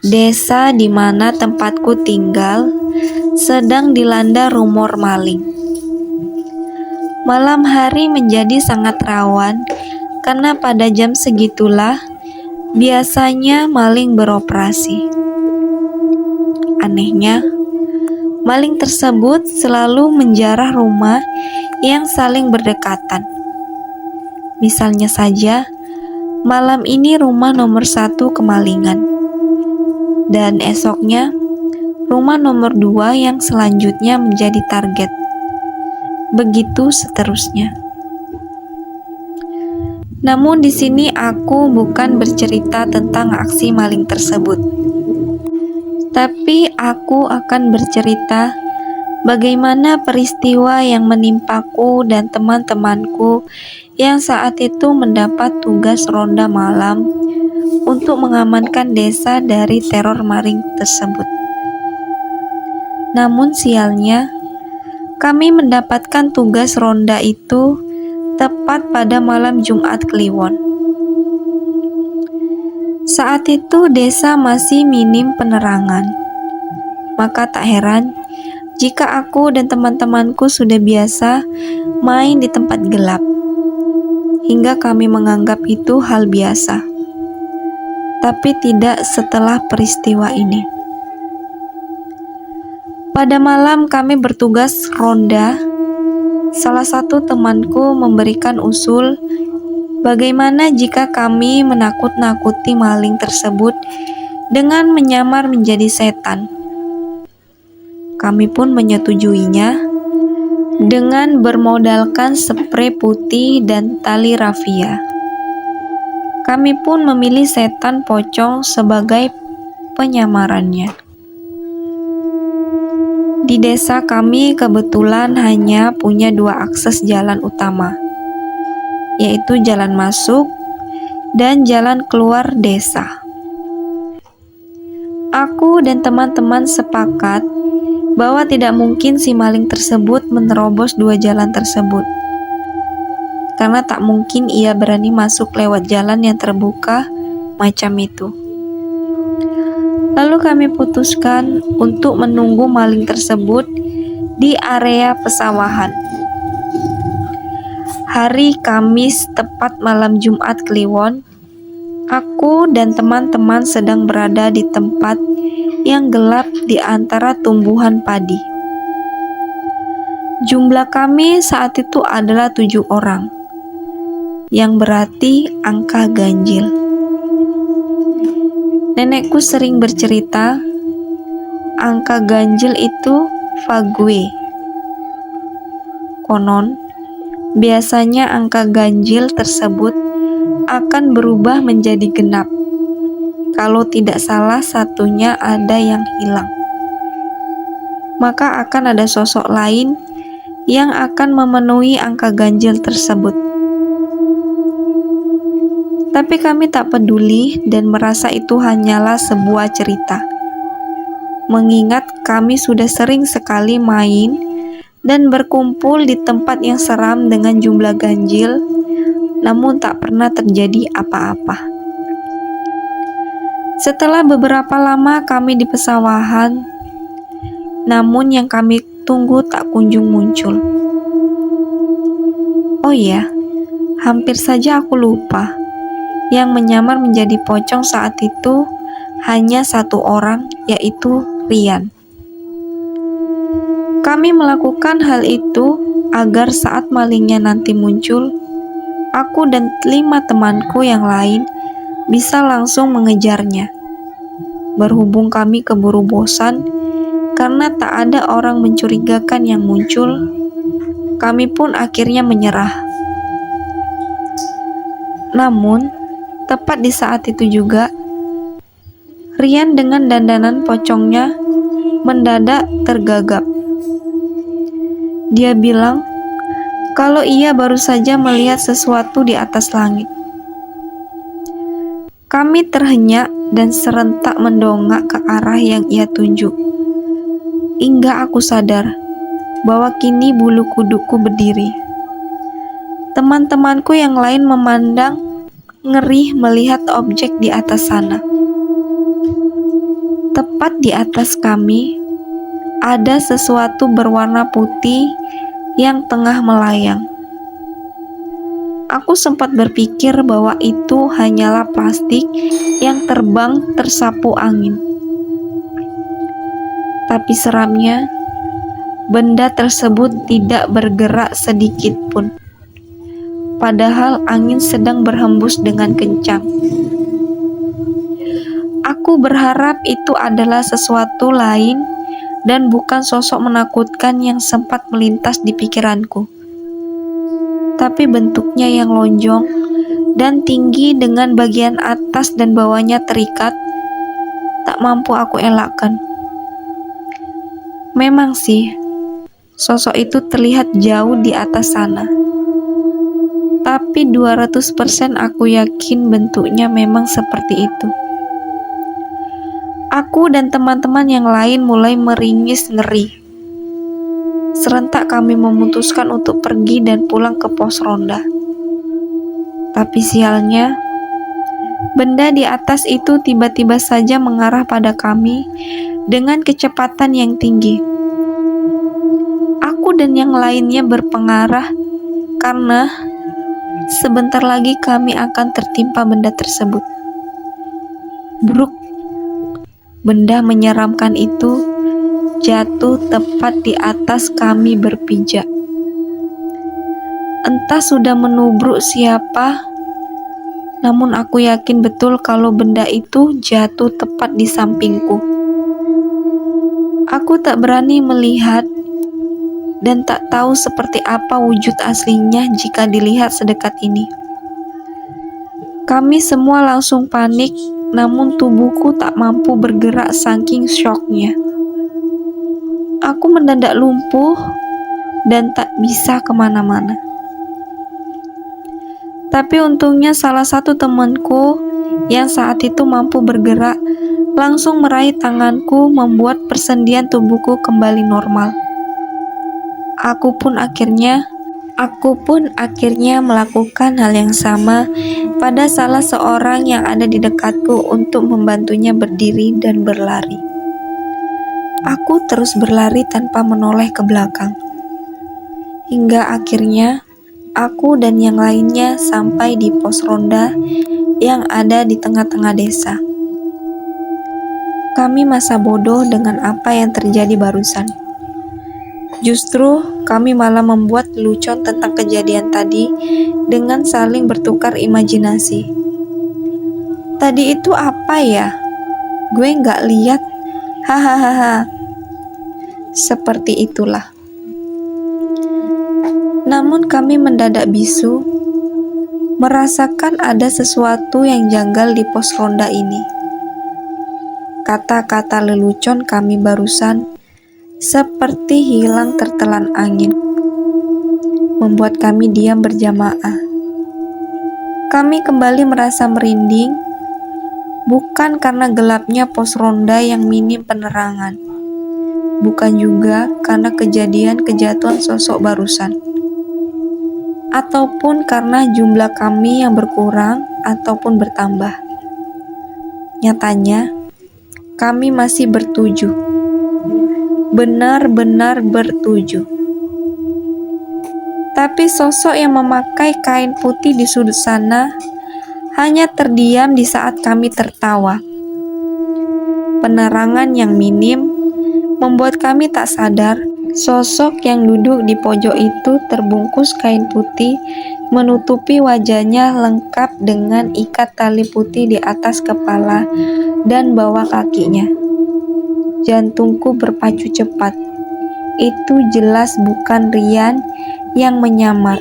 Desa di mana tempatku tinggal sedang dilanda rumor maling. Malam hari menjadi sangat rawan karena pada jam segitulah biasanya maling beroperasi. Anehnya, maling tersebut selalu menjarah rumah yang saling berdekatan. Misalnya saja, malam ini rumah nomor 1 kemalingan, dan esoknya rumah nomor 2 yang selanjutnya menjadi target. Begitu seterusnya. Namun di sini aku bukan bercerita tentang aksi maling tersebut, tapi aku akan bercerita bagaimana peristiwa yang menimpaku dan teman-temanku yang saat itu mendapat tugas ronda malam untuk mengamankan desa dari teror maling tersebut. Namun sialnya, kami mendapatkan tugas ronda itu tepat pada malam Jumat Kliwon. Saat itu desa masih minim penerangan, maka tak heran jika aku dan teman-temanku sudah biasa main di tempat gelap, hingga kami menganggap itu hal biasa. Tapi tidak setelah peristiwa ini. Pada malam kami bertugas ronda, salah satu temanku memberikan usul bagaimana jika kami menakut-nakuti maling tersebut dengan menyamar menjadi setan. Kami pun menyetujuinya dengan bermodalkan sprei putih dan tali rafia. Kami pun memilih setan pocong sebagai penyamarannya. Di desa kami kebetulan hanya punya 2 akses jalan utama, yaitu jalan masuk dan jalan keluar desa. Aku dan teman-teman sepakat bahwa tidak mungkin si maling tersebut menerobos 2 jalan tersebut, karena tak mungkin ia berani masuk lewat jalan yang terbuka macam itu. Lalu kami putuskan untuk menunggu maling tersebut di area pesawahan. Hari Kamis tepat malam Jumat Kliwon, aku dan teman-teman sedang berada di tempat yang gelap di antara tumbuhan padi. Jumlah kami saat itu adalah 7 orang, yang berarti angka ganjil. Nenekku sering bercerita, angka ganjil itu fague. Konon, biasanya angka ganjil tersebut akan berubah menjadi genap kalau tidak salah satunya ada yang hilang. Maka akan ada sosok lain yang akan memenuhi angka ganjil tersebut. Tapi kami tak peduli dan merasa itu hanyalah sebuah cerita. Mengingat kami sudah sering sekali main dan berkumpul di tempat yang seram dengan jumlah ganjil, namun tak pernah terjadi apa-apa. Setelah beberapa lama kami di pesawahan, namun yang kami tunggu tak kunjung muncul. Oh iya, hampir saja aku lupa. Yang menyamar menjadi pocong saat itu hanya 1 orang, yaitu Rian. Kami melakukan hal itu agar saat malingnya nanti muncul, aku dan 5 temanku yang lain bisa langsung mengejarnya. Berhubung kami keburu bosan karena tak ada orang mencurigakan yang muncul, kami pun akhirnya menyerah. Namun, tepat di saat itu juga, Rian dengan dandanan pocongnya mendadak tergagap. Dia bilang kalau ia baru saja melihat sesuatu di atas langit. Kami terhenyak dan serentak mendongak ke arah yang ia tunjuk. Hingga aku sadar bahwa kini bulu kuduku berdiri. Teman-temanku yang lain memandang ngeri melihat objek di atas sana. Tepat di atas kami, ada sesuatu berwarna putih yang tengah melayang. Aku sempat berpikir bahwa itu hanyalah plastik yang terbang tersapu angin. Tapi seramnya, benda tersebut tidak bergerak sedikit pun. Padahal angin sedang berhembus dengan kencang. Aku berharap itu adalah sesuatu lain dan bukan sosok menakutkan yang sempat melintas di pikiranku. Tapi bentuknya yang lonjong dan tinggi dengan bagian atas dan bawahnya terikat, tak mampu aku elakkan. Memang sih, sosok itu terlihat jauh di atas sana. Tapi 200% aku yakin bentuknya memang seperti itu. Aku dan teman-teman yang lain mulai meringis ngeri. Serentak kami memutuskan untuk pergi dan pulang ke pos ronda. Tapi sialnya, benda di atas itu tiba-tiba saja mengarah pada kami dengan kecepatan yang tinggi. Aku dan yang lainnya berpengarah karena sebentar lagi kami akan tertimpa benda tersebut. Bruk. Benda menyeramkan itu jatuh tepat di atas kami berpijak. Entah sudah menubruk siapa, namun aku yakin betul kalau benda itu jatuh tepat di sampingku. Aku tak berani melihat dan tak tahu seperti apa wujud aslinya jika dilihat sedekat ini. Kami semua langsung panik, namun tubuhku tak mampu bergerak saking syoknya. Aku mendadak lumpuh dan tak bisa kemana-mana. Tapi untungnya salah satu temanku yang saat itu mampu bergerak langsung meraih tanganku membuat persendian tubuhku kembali normal. Aku pun akhirnya melakukan hal yang sama pada salah seorang yang ada di dekatku untuk membantunya berdiri dan berlari. Aku terus berlari tanpa menoleh ke belakang. Hingga akhirnya aku dan yang lainnya sampai di pos ronda yang ada di tengah-tengah desa. Kami masa bodoh dengan apa yang terjadi barusan. Justru kami malah membuat lelucon tentang kejadian tadi dengan saling bertukar imajinasi. Tadi itu apa ya? Gue nggak lihat. Hahaha. Seperti itulah. Namun kami mendadak bisu, merasakan ada sesuatu yang janggal di pos ronda ini. Kata-kata lelucon kami barusan seperti hilang tertelan angin, membuat kami diam berjamaah. Kami kembali merasa merinding, bukan karena gelapnya pos ronda yang minim penerangan, bukan juga karena kejadian kejatuhan sosok barusan, ataupun karena jumlah kami yang berkurang ataupun bertambah. Nyatanya, kami masih bertujuh. Benar-benar bertujuh. Tapi sosok yang memakai kain putih di sudut sana hanya terdiam di saat kami tertawa. Penerangan yang minim membuat kami tak sadar sosok yang duduk di pojok itu terbungkus kain putih menutupi wajahnya lengkap dengan ikat tali putih di atas kepala dan bawah kakinya. Jantungku berpacu cepat. Itu jelas bukan Rian yang menyamar.